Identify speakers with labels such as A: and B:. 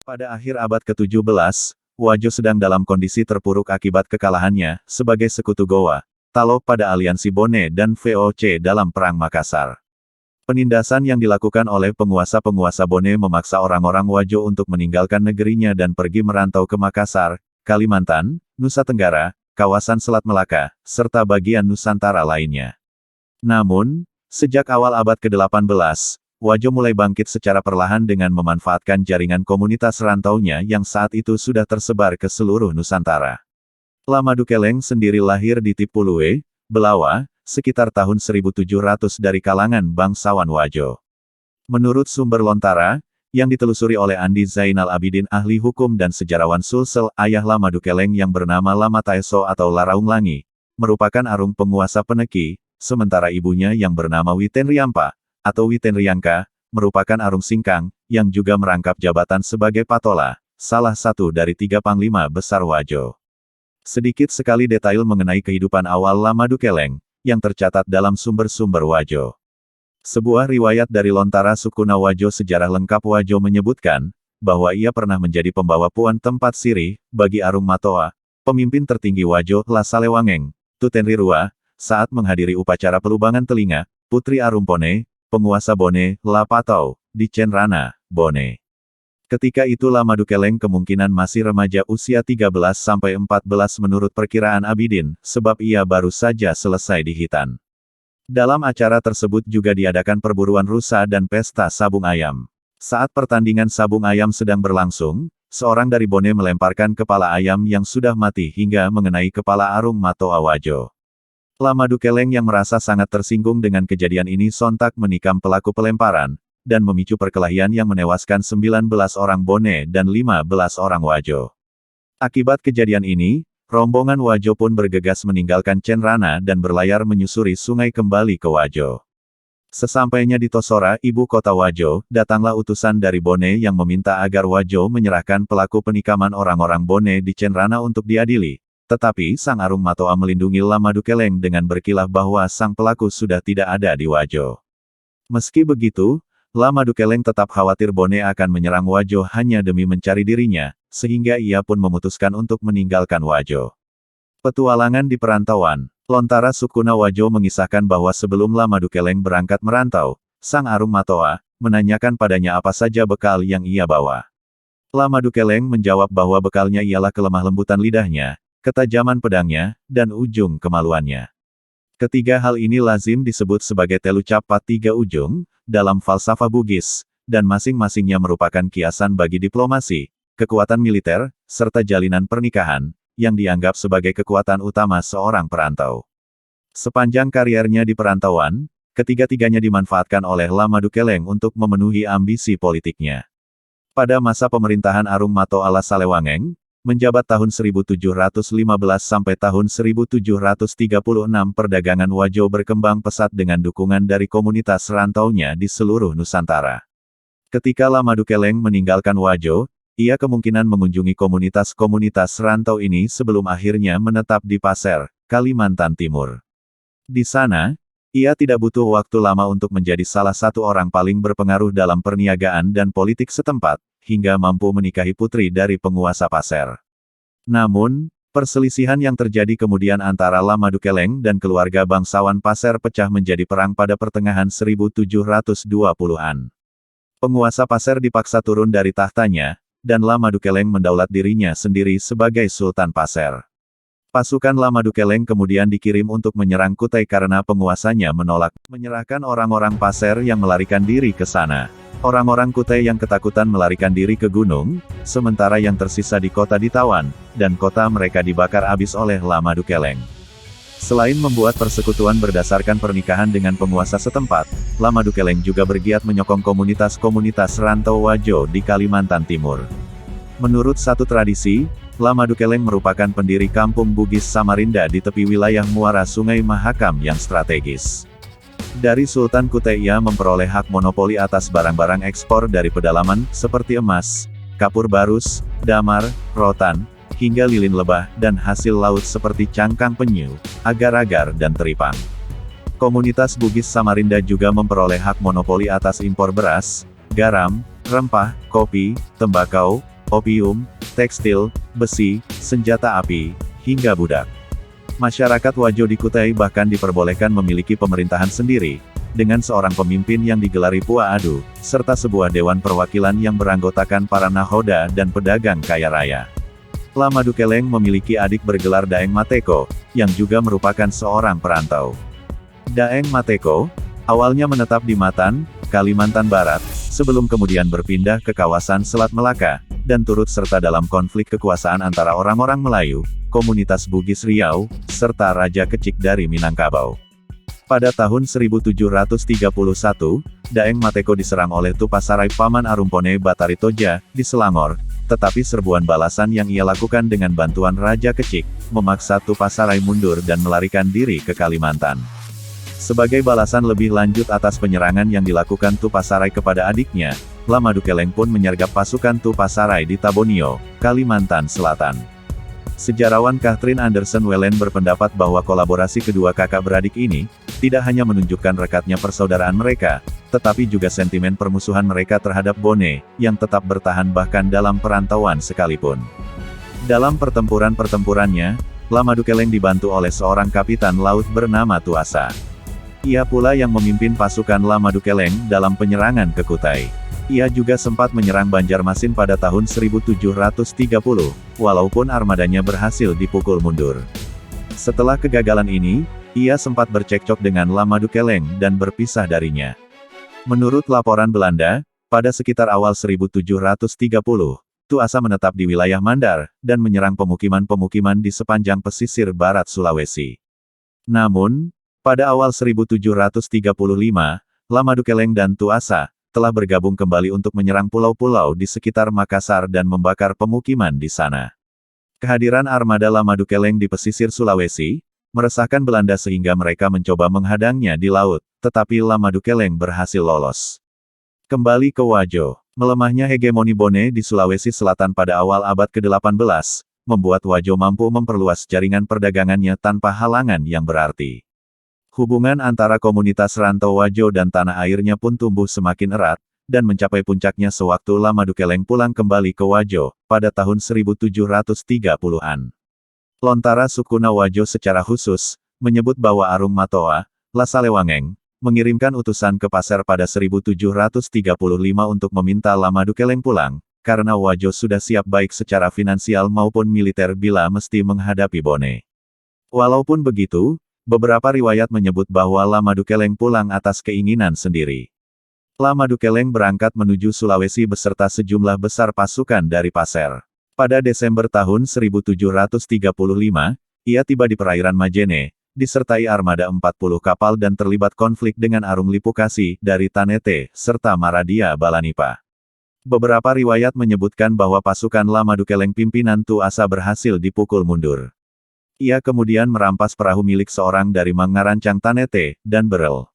A: Pada akhir abad ke-17, Wajo sedang dalam kondisi terpuruk akibat kekalahannya, sebagai sekutu Gowa, Talo pada aliansi Bone dan VOC dalam Perang Makassar. Penindasan yang dilakukan oleh penguasa-penguasa Bone memaksa orang-orang Wajo untuk meninggalkan negerinya dan pergi merantau ke Makassar, Kalimantan, Nusa Tenggara, kawasan Selat Melaka, serta bagian Nusantara lainnya. Namun, sejak awal abad ke-18, Wajo mulai bangkit secara perlahan dengan memanfaatkan jaringan komunitas rantaunya yang saat itu sudah tersebar ke seluruh Nusantara. Lama Dukeleng sendiri lahir di Tipuluwe, Belawa, sekitar tahun 1700 dari kalangan bangsawan Wajo. Menurut sumber Lontara, yang ditelusuri oleh Andi Zainal Abidin ahli hukum dan sejarawan Sulsel, ayah Lama Dukeleng yang bernama Lama Taeso atau Laraunglangi, merupakan arung penguasa Peneki, sementara ibunya yang bernama Witenriampa, atau Witenriangka, merupakan arung Singkang, yang juga merangkap jabatan sebagai Patola, salah satu dari 3 panglima besar Wajo. Sedikit sekali detail mengenai kehidupan awal Lama Dukeleng, yang tercatat dalam sumber-sumber Wajo. Sebuah riwayat dari Lontara Sukuna Wajo Sejarah Lengkap Wajo menyebutkan, bahwa ia pernah menjadi pembawa puan tempat sirih, bagi Arung Matoa, pemimpin tertinggi Wajo, La Salewangeng, Tutenrirua, saat menghadiri upacara pelubangan telinga, Putri Arumpone, penguasa Bone, La Patau, di Cenrana, Bone. Ketika itu Lama Dukeleng kemungkinan masih remaja usia 13-14 menurut perkiraan Abidin, sebab ia baru saja selesai di Hitan. Dalam acara tersebut juga diadakan perburuan rusa dan pesta sabung ayam. Saat pertandingan sabung ayam sedang berlangsung, seorang dari Bone melemparkan kepala ayam yang sudah mati hingga mengenai kepala Arung Matoa Wajo. Lama Dukeleng yang merasa sangat tersinggung dengan kejadian ini sontak menikam pelaku pelemparan, dan memicu perkelahian yang menewaskan 19 orang Bone dan 15 orang Wajo. Akibat kejadian ini, rombongan Wajo pun bergegas meninggalkan Cenrana dan berlayar menyusuri sungai kembali ke Wajo. Sesampainya di Tosora, ibu kota Wajo, datanglah utusan dari Bone yang meminta agar Wajo menyerahkan pelaku penikaman orang-orang Bone di Cenrana untuk diadili. Tetapi Sang Arung Matoa melindungi Lama Dukeleng dengan berkilah bahwa sang pelaku sudah tidak ada di Wajo. Meski begitu, Lama Dukeleng tetap khawatir Bone akan menyerang Wajo hanya demi mencari dirinya, sehingga ia pun memutuskan untuk meninggalkan Wajo. Petualangan di perantauan. Lontara Sukuna Wajo mengisahkan bahwa sebelum Lama Dukeleng berangkat merantau, Sang Arung Matoa menanyakan padanya apa saja bekal yang ia bawa. Lama Dukeleng menjawab bahwa bekalnya ialah kelemah lembutan lidahnya, ketajaman pedangnya, dan ujung kemaluannya. Ketiga hal ini lazim disebut sebagai telu capat 3 ujung, dalam falsafah Bugis, dan masing-masingnya merupakan kiasan bagi diplomasi, kekuatan militer, serta jalinan pernikahan, yang dianggap sebagai kekuatan utama seorang perantau. Sepanjang kariernya di perantauan, ketiga-tiganya dimanfaatkan oleh Lama Dukeleng untuk memenuhi ambisi politiknya. Pada masa pemerintahan Arung Matoa La Salewangeng, menjabat tahun 1715 sampai tahun 1736 perdagangan Wajo berkembang pesat dengan dukungan dari komunitas rantaunya di seluruh Nusantara. Ketika Lama Dukeleng meninggalkan Wajo, ia kemungkinan mengunjungi komunitas-komunitas rantau ini sebelum akhirnya menetap di Pasir, Kalimantan Timur. Di sana, ia tidak butuh waktu lama untuk menjadi salah satu orang paling berpengaruh dalam perniagaan dan politik setempat, hingga mampu menikahi putri dari penguasa Pasir. Namun, perselisihan yang terjadi kemudian antara Lama Dukeleng dan keluarga bangsawan Pasir pecah menjadi perang pada pertengahan 1720-an. Penguasa Pasir dipaksa turun dari tahtanya, dan Lama Dukeleng mendaulat dirinya sendiri sebagai Sultan Pasir. Pasukan Lama Dukeleng kemudian dikirim untuk menyerang Kutai karena penguasanya menolak menyerahkan orang-orang Pasir yang melarikan diri ke sana. Orang-orang Kutai yang ketakutan melarikan diri ke gunung, sementara yang tersisa di kota ditawan, dan kota mereka dibakar habis oleh Lama Dukeleng. Selain membuat persekutuan berdasarkan pernikahan dengan penguasa setempat, Lama Dukeleng juga bergiat menyokong komunitas-komunitas rantau Wajo di Kalimantan Timur. Menurut satu tradisi, Lama Dukeleng merupakan pendiri kampung Bugis Samarinda di tepi wilayah muara Sungai Mahakam yang strategis. Dari Sultan Kutai ia memperoleh hak monopoli atas barang-barang ekspor dari pedalaman, seperti emas, kapur barus, damar, rotan, hingga lilin lebah, dan hasil laut seperti cangkang penyu, agar-agar dan teripang. Komunitas Bugis Samarinda juga memperoleh hak monopoli atas impor beras, garam, rempah, kopi, tembakau, opium, tekstil, besi, senjata api, hingga budak. Masyarakat Wajo di Kutai bahkan diperbolehkan memiliki pemerintahan sendiri, dengan seorang pemimpin yang digelari Pua Adu, serta sebuah dewan perwakilan yang beranggotakan para nahoda dan pedagang kaya raya. Lama Dukeleng memiliki adik bergelar Daeng Mateko, yang juga merupakan seorang perantau. Daeng Mateko, awalnya menetap di Matan, Kalimantan Barat, sebelum kemudian berpindah ke kawasan Selat Melaka, dan turut serta dalam konflik kekuasaan antara orang-orang Melayu, komunitas Bugis Riau, serta Raja Kecik dari Minangkabau. Pada tahun 1731, Daeng Mateko diserang oleh Tupasarai Paman Arumpone Batari Toja, di Selangor, tetapi serbuan balasan yang ia lakukan dengan bantuan Raja Kecik, memaksa Tupasarai mundur dan melarikan diri ke Kalimantan. Sebagai balasan lebih lanjut atas penyerangan yang dilakukan Tupasarai kepada adiknya, Lama Dukeleng pun menyergap pasukan Tupasarai di Tabonio, Kalimantan Selatan. Sejarawan Catherine Anderson Wellen berpendapat bahwa kolaborasi kedua kakak beradik ini, tidak hanya menunjukkan rekatnya persaudaraan mereka, tetapi juga sentimen permusuhan mereka terhadap Bone, yang tetap bertahan bahkan dalam perantauan sekalipun. Dalam pertempuran-pertempurannya, Lama Dukeleng dibantu oleh seorang kapitan laut bernama Tuasa. Ia pula yang memimpin pasukan Lama Dukeleng dalam penyerangan ke Kutai. Ia juga sempat menyerang Banjarmasin pada tahun 1730, walaupun armadanya berhasil dipukul mundur. Setelah kegagalan ini, ia sempat bercekcok dengan Lama Dukeleng dan berpisah darinya. Menurut laporan Belanda, pada sekitar awal 1730, Tuasa menetap di wilayah Mandar, dan menyerang pemukiman-pemukiman di sepanjang pesisir barat Sulawesi. Namun, pada awal 1735, Lama Dukeleng dan Tuasa telah bergabung kembali untuk menyerang pulau-pulau di sekitar Makassar dan membakar pemukiman di sana. Kehadiran armada Lama Dukeleng di pesisir Sulawesi, meresahkan Belanda sehingga mereka mencoba menghadangnya di laut, tetapi Lama Dukeleng berhasil lolos. Kembali ke Wajo, melemahnya hegemoni Bone di Sulawesi Selatan pada awal abad ke-18, membuat Wajo mampu memperluas jaringan perdagangannya tanpa halangan yang berarti. Hubungan antara komunitas rantau Wajo dan tanah airnya pun tumbuh semakin erat, dan mencapai puncaknya sewaktu Lama Dukeleng pulang kembali ke Wajo, pada tahun 1730-an. Lontara Sukuna Wajo secara khusus, menyebut bahwa Arung Matoa, Lasalewangeng, mengirimkan utusan ke Pasir pada 1735 untuk meminta Lama Dukeleng pulang, karena Wajo sudah siap baik secara finansial maupun militer bila mesti menghadapi Bone. Walaupun begitu, beberapa riwayat menyebut bahwa Lama Dukeleng pulang atas keinginan sendiri. Lama Dukeleng berangkat menuju Sulawesi beserta sejumlah besar pasukan dari Pasir. Pada Desember tahun 1735, ia tiba di perairan Majene, disertai armada 40 kapal dan terlibat konflik dengan Arung Lipukasi dari Tanete, serta Maradia Balanipa. Beberapa riwayat menyebutkan bahwa pasukan Lama Dukeleng pimpinan Tuasa berhasil dipukul mundur. Ia kemudian merampas perahu milik seorang dari Mangarancang Tanete, dan Berel.